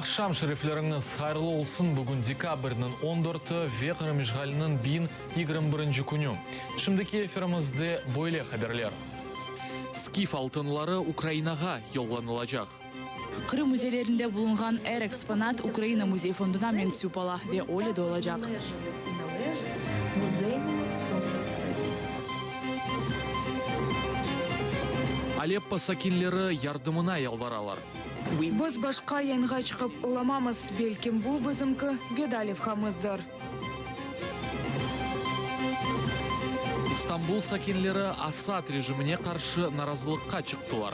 Ақшам шерифлеріңіз хайырлы олсын. Бүгін декабрінің 14-ті веқырым işğalının 1021 күні. Şimdiki efirimizde böyle haberler. Skif алтынлары Украинаға yollanılacak. Kırım müzelerinde bulungan her eksponat Ukrayna Müze Fondu'na mensup ola ve öyle de olacak. Aleppo sakinleri yardımına yalvaralar. Biz başka yanға çıkıp olamamız, belki bu bizimki vedalivhamızdır. İstanbul sakinleri Asad rejimine karşı narazılıkka çıktılar.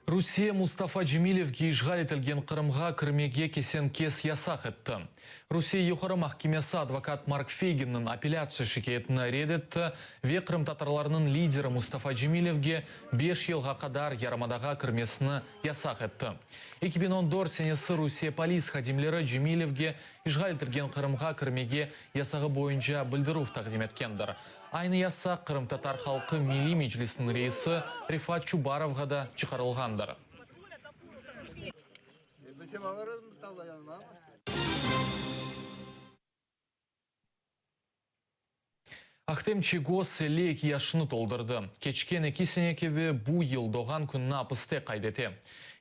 Rusия Mustafa Cemilevге işgal etilgen Kırımға kirmеге kesen kes yasak etti. Rusия Yukarı Mahkemesi advokat Mark Fegin'in apelляция şikayetini reddetti ve Kırım Tatarlarının lideri Mustafa Cemilevге 5 yılga kadar yarımadaga kirmesini yasak etti. 2014 senesi Rusия polis xadimleri Cemilevге işgal etilgen Kırımға kirmеге yasağı boyunca bildiruv taqdim etkendir. Aynı yasak Kırım Tatar Halkı Milli Meclisi'nin reisi Rifat Çubarovға da çıkarılgandır. Ақтемчи гос лек яшыны толдырды. Кечкен екесенекебе bu yıl doğan күнні апысты қайдеті.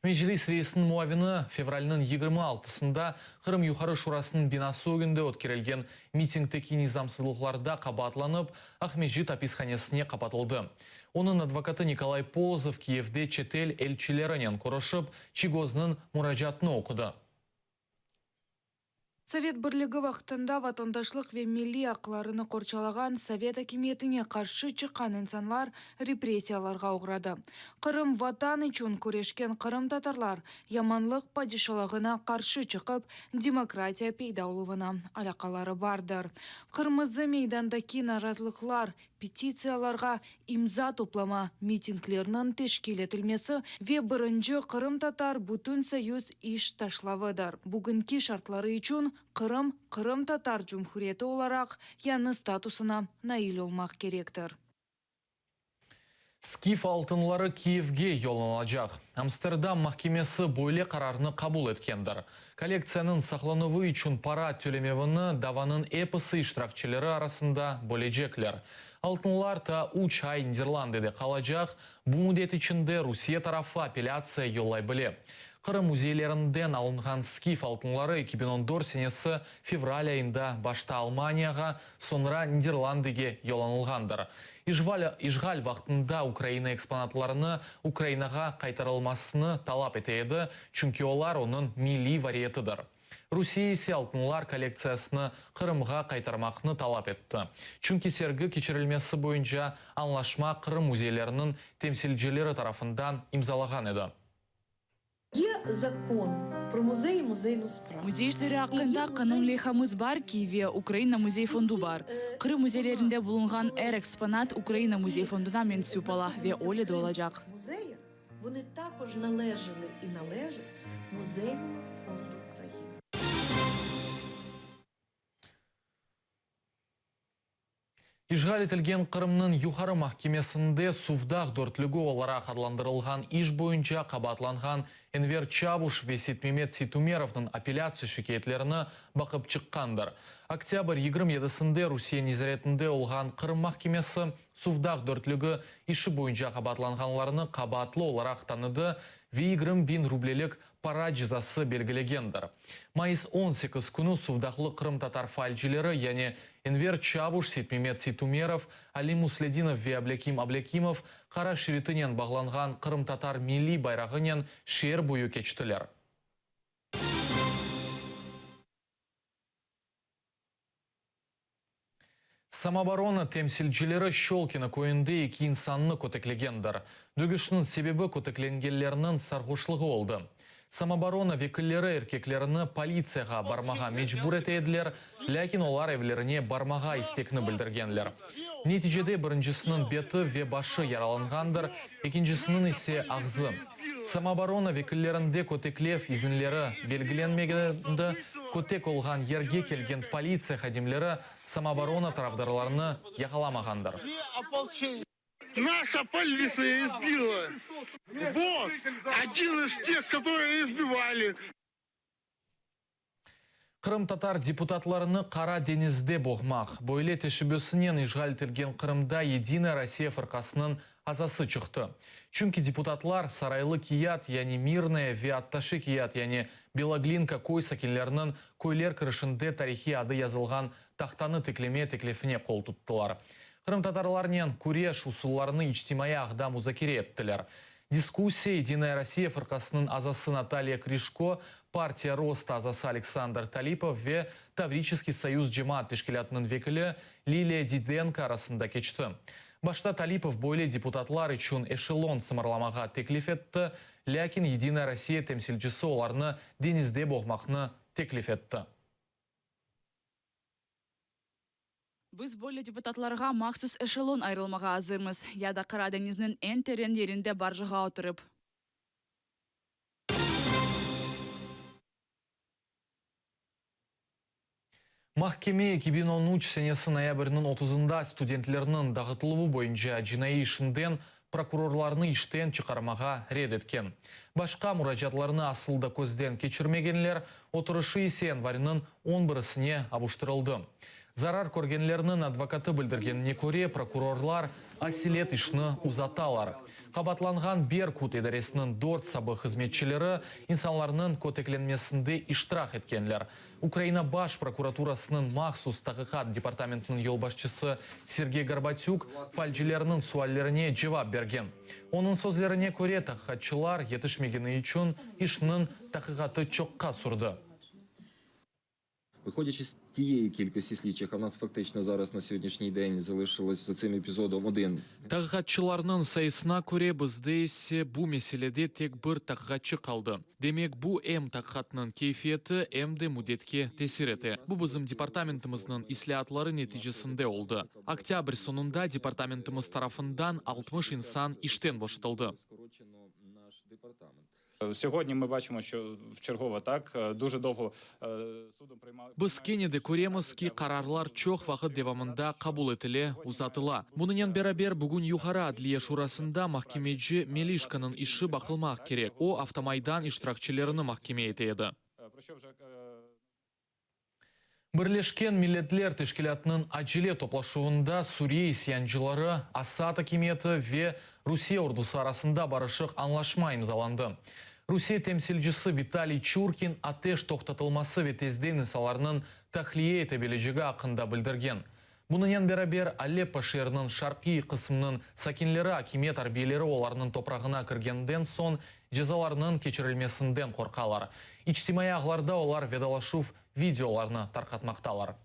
Мejlis рейсінің muavini февральның 26-сында Қырым Юхары Шурасының binası өгінде өткерілген митингтeki низамсыздықларда қабатланып, Ахмеджит аписханесіне қапатылды. Onun advokatı Nikolay Polozov Kiyevде çetel elçilerінен көрішіп, Чигознын мұрajatını okudu. Совет бірлігі вақтында ватандашлық ве милли ақларыны қорчалаған Совет әкиметіне қаршы шыққан инсанлар репрессияларға ұғрады. Қырым ватан үшін көрешкен Қырым татарлар яманлық падишалығына қаршы шығып, демократия пейдаулығына алақалары бардыр. Қырмызы мейдандаки наразылықлар, петицияларға имза топлама митинглерінің тешкил етілмесі ве бірінші Қырым татар бүтін союз иш ташлавыдыр. Бүгінгі шартлары үшін Қырым татар Cumhuriyeti olarak яны статусына наил olmak керектір. Skif алтынлары Киевге yollanacak. Amsterdam Mahkemesi böyle kararını kabul etkенdir. Kolleksiyanın saqlanıvı için para tölemevini davanın episi iştirakçileri arasında bölecekler. Алтынлар ta 3 ay Нидерландыда kalacak. Bu müddet içinde Rusya tarafı apelляция yollay bile. Kırım müzeylerinden alınған skif алтынлары 2014 senesi fevral ayında başta Almanya'ga, sonra Niderlandı'ga yollanılgandır. İşgal vaktında Ukrayna eksponatlarını Ukraynaga kaytarılmasını talap eteydi, çünkü onlar onun milli variyetıdır. Rusya ise алтынлар kolleksiyasını Kırım'a kaytarmakını talap etti. Çünkü sergi keçirilmesi boyunca anlaşma Kırım müzeylerinin temsilcileri tarafından imzalagan edi. Закон про музей і музейну справу. Müze işleri hakkında kanun lehamiz var ki ve Ukrayna Müze Fondu var. Kırım müzelerinde bulungan her eksponat Ukrayna Müze Fondu'na mensup ola ve öyle de olacak. Музеї, вони також належали і належать Музейному фонду України. İşgal etilgen Kırım'nın Yukarı Mahkemesinde Suvdağ dörtlügü olarak adlandırılgan iş boyunca kabatlangan Enver Çavuş ve Setmemet Seytumerov'nın apelляция şikayetlerini bakıp çıkkandır. Oktyabr 27'sinde Rusya nezaretinde olgan Kırım Mahkemesi Suvdağ dörtlügü işi boyunca kabatlanganlarını kabatlı olarak tanıdı ve 20.000 rublelik para cezası belgelegendir. Mayıs 18 günü Suvdağlı Kırım Tatar falcileri yani Enver Çavuş, Setmemet Seytumerov, Ali Musledinov ve Ablekim Ablekimov kara şeritinen bağlangan Kırım Tatar milli bayrağının şehir boyu keçtiler. Самооборона temsilcileri Щелкина көйінде екі insanını көтеклегендір. Дүгішінің себебі көтекленгелерінің сарғышлығы oldu. Самооборона векілері еркеклеріні полицияға бармаға мечбур етеділер, ләкин олар евлеріне бармаға истекіні білдіргенлер. Нәтижеде біріншісінің беті ве башы яраланғандыр, екіншісінің есе ағзы. Самооборона векілерінде көтеклев изінлері белгіленмегенді, көтек олған ерге келген полиция хадимлері самооборона тарафдарларыны яқаламағандар. Наша полиция избила. Вот один из тех, которые избивали. Қырым-татар депутатларыны қара денізде боғмақ. Бойле тешібесінен ижғалтелген Қырымда Единая Россия фырқасының азасы чықты. Чүнки депутатлар сарайлы кият, яни мирная, виатташы кият, яни Белоглинка кой сакенлерінің көйлер кірішінде тарихи ады язылған тақтаны теклеме теклефіне қол тұттылар. Қырым-татарларнен күреш усулларыны ичтимай ағда музакире еттілер. Дискуссия Единая Россия фырқасының азасы Наталья Кришко, партия Роста азасы Александр Талипов ве Таврический союз джемаат тешкелятының векілі Лилия Диденко арасында кечті. Башта Талипов бойле депутатлар үшін эшелон сымырламаға теклиф етті, ләкин Единая Россия темсилчісі оларны денізде боғмақны теклиф етті. Біз бойле депутатларға мақсус эшелон айрылмаға азырмыз. Яда Қара деңізінің ән терен ерінде баржыға отырып. Mahkeme 2013 senesi ноябрьнің 30-ында студентлерінің дағытылуы бойынша жинайы ішінден прокурорларыны іштен чықармаға ред еткен. Башқа мұражатларыны асылда көзден кечірмегенлер отырышы январының 11-сіне абуштырылды. Зарар көргенлерінің адвокаты білдіргеніне көре прокурорлар асилет ішіні ұзаталар. Қабатланған Беркут идаресінің дорт сабы қызметчілері инсанларының көтекленмесінде иштирак еткенлер. Украина баш прокуратурасының махсус тағиқат департаментінің елбашчысы Сергей Горбатюк фальжилерінің суаллеріне жауап берген. Оның сөзлеріне көре тағиқатчылар етішмегені үшін ішінің тағиқаты чоққа сұрды. Виходячи з тієї кількості слідчих, а в нас фактично зараз на сьогоднішній день залишилось за цим епізодом один. Тағиқатчыларның сайысына көре бізде есе бұ меселеде тек бір тағиқатчы қалды. Демек бұ әм тағиқатының кейфиеті әмді мүдетке тесіреті. Бұ біздің департаментіміздің ислиатлары нәтижесінде олды. Октябрь сонында департаментіміз тарафындан 60 инсан іштен бошытылды. Сьогодні ми бачимо, що вчергово так дуже довго судом приймали. Біз кенеде көреміз ки қарарлар чоқ вақыт девамында қабул етіле ұзатыла. Бұнымен бәрабер бүгін юғары адлия шурасында махкемеджі Мелишканың іші бақылмақ керек. О автомайдан иштиракчыларыны махкеме етеді. Бірлешкен Миллетлер тешкелятының ажиле топлашуында Сурия исянчылары Асад акиметі ве Русия ордусы арасында барышық анлашма имзаланды. Русия темсилчisi Виталий Чуркин атеш тоқтатылмасы ветезден инсаларының тахлие етебележігі ақында білдірген. Бұнымен бәрабер Алеппо шерінің шарқи қысымның сакинлері акимет арбейлері оларының топрағына кіргенден сон жезаларының кечірілмесінден қорқалар. Ичтимай ағларда олар ведалашув видеоларны тарқатмақталар.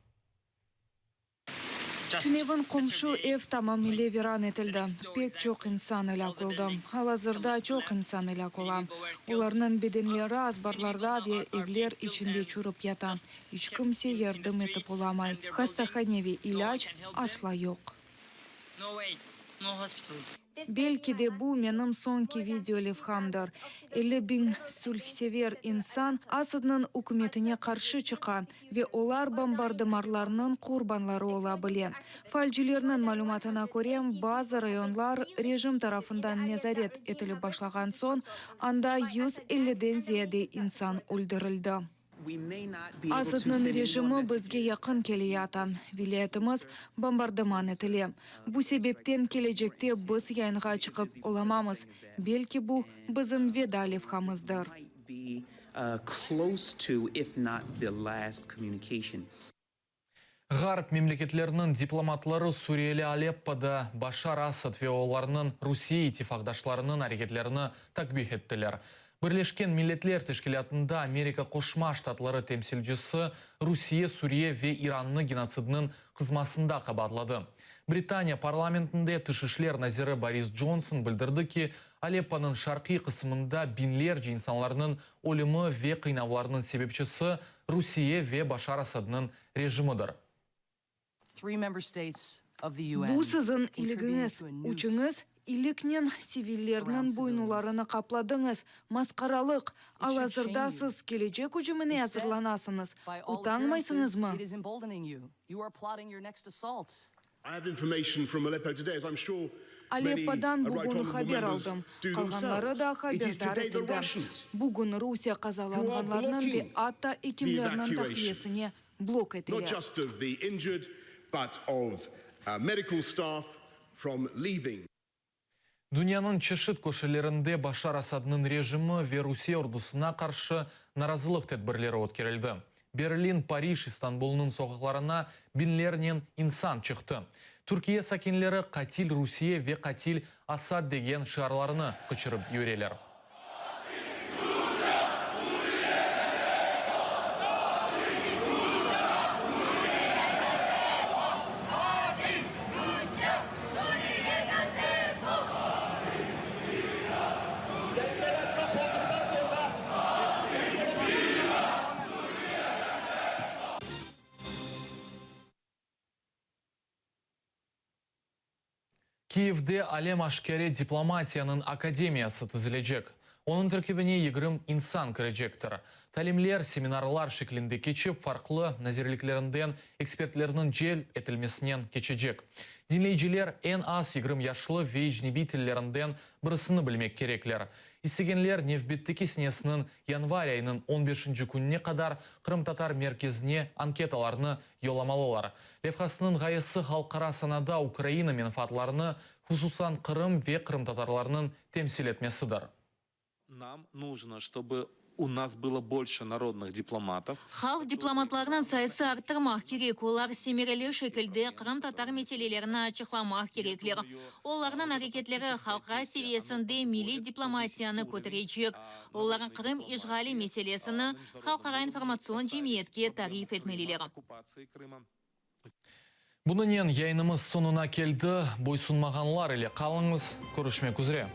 Түневін құмшу эв тамамиле веран етілді. Пек чоқ инсан ілі қылды. Алазырда чоқ инсан ілі қыла. Оларның беденлері азбарларда ве евлер içinde чурып ята. Ичкімсе ердім етіп оламай. Хастаханеви иляч асла yok. Belki de bu benim sonki video levhamdır. 50.000 sulhsever insan Asad'ın hükümetine karşı çıkan ve olar bombardımanlarının kurbanları olabilir. Falcilerinin malumatına göre bazı rayonlar rejim tarafından nezaret edilip başlagan son anda 150'den ziyade insan öldürüldü. Asad'ın rejimi bizge yakın keliyata. Vilayetimiz bombardıman etili. Bu sebepten gelecekte biz yayınga çıkıp olamamız. Belki bu bizim veda levhamızdır. Ғарып мемлекетлерінің дипломатлары Сурiyeli Алеппода Башар Асад ве оларының Русия итифақдашларының әрекетлеріні такбих еттілер. Бірлешкен Миллетлер тешкелятында Америка Қошма штатлары темсилчisi Русия, Сурия ве Иранны геноцидінің қызмасында қабатлады. Британия парламентінде тышышлер назиры Борис Джонсон білдірді ки Алеппоның шарқи қысымында бинлерже инсанларының олымы ве қинавларының себепчisi Русия ве Башар Асадның режимыдыр. Bu sizin ilginiz, uçunuz илікнен сивиллернің бойнуларыны қапладыңыз. Масқаралық, ал азырда сіз келечек үжіміне әзірланасыңыз. Утаңмайсыңыз ма? I have information from Aleppo today, as I'm sure Алепподан бүгін хабар алдым. Қалғанлары да хабардар етілді. Бүгін Русия қазаланғанларының бе ата екімлерінің тахлиесіне блок not етілі. just of the injured, but of medical staff from leaving. Дүнияның чешет көшелерінде Башар Асадның режимі ве Русия ордусына қаршы наразылық тәдбірлері өткерілді. Берлин, Париж, Истанбулның соғықларына бинлернен инсан чықты. Түркия сакинлері қатил Русия ве қатил Асад деген шығарларыны қычырып үйрелер. Киевде Алем Ашкере дипломатияның академиясы түзілежек. Оның тіркебіне егірім инсан кірежектір. Тәлімлер, семинарлар шеклінде кечіп, фарқлы назерліклерінден экспертлерінің жел етілмесінен кечежек. Динлейджілер ән аз егірім яшлы вейжнеби тіллерінден бірісіні білмек кереклер. Истегенлер Невбетті кесінесінің январь айының 15-ші күніне қадар Қырым-Татар мерkezіне анкеталарыны йоламалылар. Левхасының ғайысы халқара санада Украина менфатларыны, хусусан Қырым ве Қырым-Татарларының темсил етмесідір. Нам нужно, чтобы у нас было больше народных дипломатов. Халық дипломатларынан сайысы арттырмақ керек. Олар семерелі шекілді Қырым-Татар мәселелерін ачықламақ кереклер. Оларының әрекетлері халқара севиесінде милли дипломатияны көтеречек. Олардың Қырым ижғали мәселесіні халқара информацион жемиетке тариф етмелелер. Бұнымен яйнымыз сонына келді. Бойсунмағанлар или қалыңыз, көрішмек үзіре.